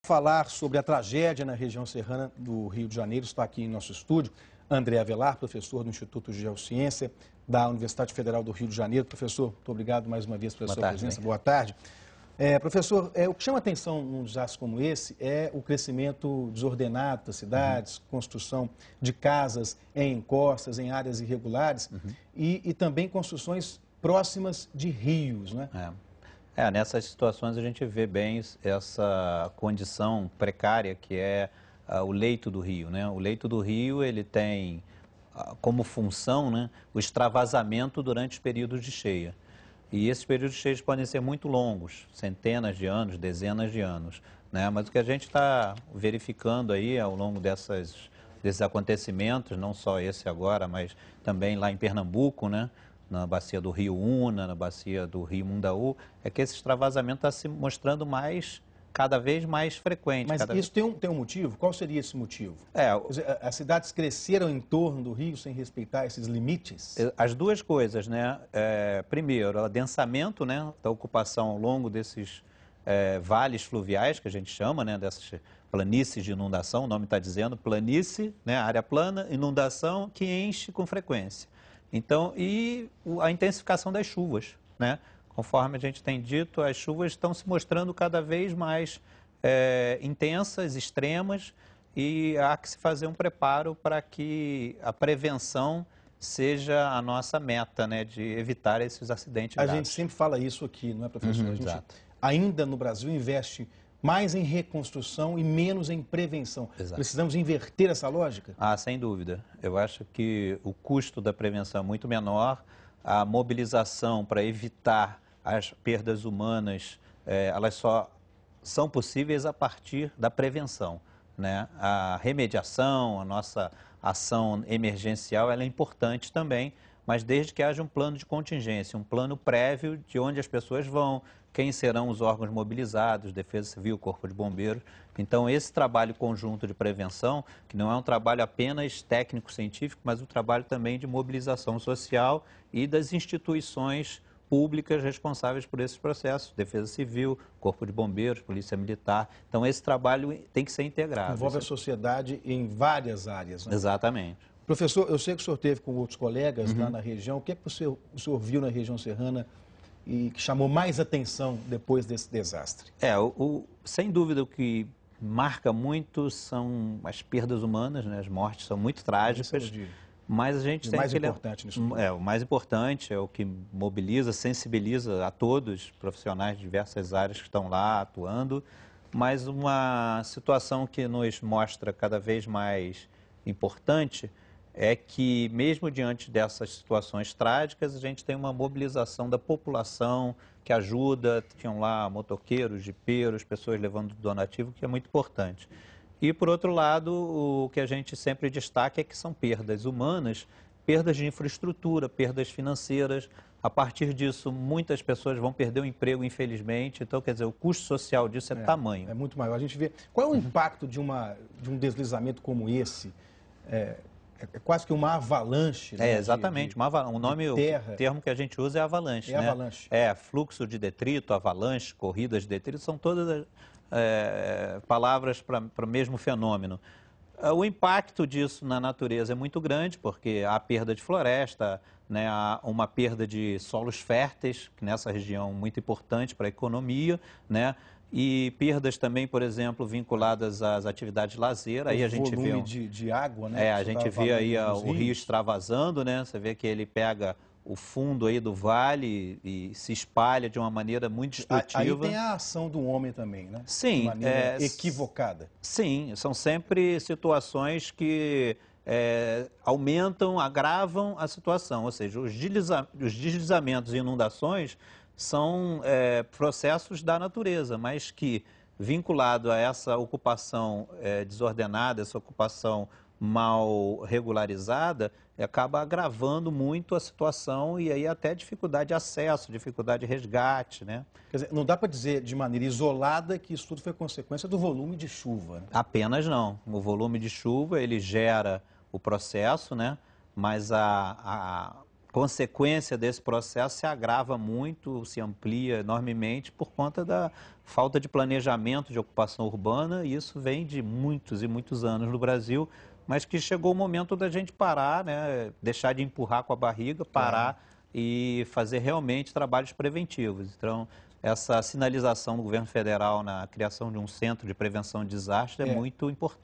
Falar sobre a tragédia na região serrana do Rio de Janeiro, está aqui em nosso estúdio André Avelar, professor do Instituto de Geociência da Universidade Federal do Rio de Janeiro. Professor, muito obrigado mais uma vez pela sua presença. Boa tarde. Professor, o que chama atenção num desastre como esse é o crescimento desordenado das cidades, construção de casas em encostas, em áreas irregulares e também construções próximas de rios, né? Nessas situações a gente vê bem essa condição precária que é o leito do rio, né? O leito do rio, ele tem como função, né, o extravasamento durante os períodos de cheia. E esses períodos de cheia podem ser muito longos, centenas de anos, dezenas de anos, né? Mas o que a gente está verificando aí ao longo desses acontecimentos, não só esse agora, mas também lá em Pernambuco, né, na bacia do Rio Una, na bacia do Rio Mundaú, é que esse extravasamento está se mostrando cada vez mais frequente. Mas isso tem um motivo? Qual seria esse motivo? As cidades cresceram em torno do rio sem respeitar esses limites? As duas coisas, né? Primeiro, o adensamento, né, da ocupação ao longo desses vales fluviais, que a gente chama, né, dessas planícies de inundação, o nome está dizendo, planície, né, área plana, inundação que enche com frequência. Então, e a intensificação das chuvas, né? Conforme a gente tem dito, as chuvas estão se mostrando cada vez mais intensas, extremas, e há que se fazer um preparo para que a prevenção seja a nossa meta, né? De evitar esses acidentes graves. A gente sempre fala isso aqui, não é, professor? A gente ainda no Brasil investe mais em reconstrução e menos em prevenção. Exato. Precisamos inverter essa lógica? Sem dúvida. Eu acho que o custo da prevenção é muito menor, a mobilização para evitar as perdas humanas, elas só são possíveis a partir da prevenção, né? A remediação, a nossa ação emergencial, ela é importante também, mas desde que haja um plano de contingência, um plano prévio de onde as pessoas vão, quem serão os órgãos mobilizados, Defesa Civil, Corpo de Bombeiros. Então, esse trabalho conjunto de prevenção, que não é um trabalho apenas técnico-científico, mas um trabalho também de mobilização social e das instituições públicas responsáveis por esses processos, Defesa Civil, Corpo de Bombeiros, Polícia Militar. Então, esse trabalho tem que ser integrado. Envolve a sociedade em várias áreas, né? Exatamente. Professor, eu sei que o senhor esteve com outros colegas lá na região. O que é que o senhor viu na região serrana e que chamou mais atenção depois desse desastre? Sem dúvida, o que marca muito são as perdas humanas, né? As mortes são muito trágicas, mas a gente tem o mais importante é o que mobiliza, sensibiliza a todos, profissionais de diversas áreas que estão lá atuando, mas uma situação que nos mostra cada vez mais importante é que, mesmo diante dessas situações trágicas, a gente tem uma mobilização da população que ajuda, tinham lá motoqueiros, jipeiros, pessoas levando donativo, que é muito importante. E, por outro lado, o que a gente sempre destaca é que são perdas humanas, perdas de infraestrutura, perdas financeiras. A partir disso, muitas pessoas vão perder o emprego, infelizmente. Então, quer dizer, o custo social disso é tamanho. É muito maior. A gente vê... Qual é o impacto de um deslizamento como esse? É quase que uma avalanche, né? Exatamente. O termo que a gente usa é avalanche. É, né? Avalanche. Fluxo de detrito, avalanche, corridas de detrito, são todas palavras para o mesmo fenômeno. O impacto disso na natureza é muito grande, porque há perda de floresta, né? Há uma perda de solos férteis, que nessa região é muito importante para a economia, né? E perdas também, por exemplo, vinculadas às atividades de lazer. Aí a gente vê de água, né? A gente vê aí o rio extravasando, né? Você vê que ele pega o fundo aí do vale e se espalha de uma maneira muito destrutiva. Aí tem a ação do homem também, né? Sim. De maneira equivocada. Sim, são sempre situações que aumentam, agravam a situação. Ou seja, os deslizamentos e inundações são processos da natureza, mas que, vinculado a essa ocupação desordenada, essa ocupação mal regularizada, acaba agravando muito a situação e aí até dificuldade de acesso, dificuldade de resgate, né? Quer dizer, não dá para dizer de maneira isolada que isso tudo foi consequência do volume de chuva, né? Apenas não. O volume de chuva, ele gera o processo, né? Mas consequência desse processo se agrava muito, se amplia enormemente por conta da falta de planejamento de ocupação urbana, e isso vem de muitos e muitos anos no Brasil, mas que chegou o momento da gente parar, né, deixar de empurrar com a barriga, parar e fazer realmente trabalhos preventivos. Então, essa sinalização do governo federal na criação de um centro de prevenção de desastre é muito importante.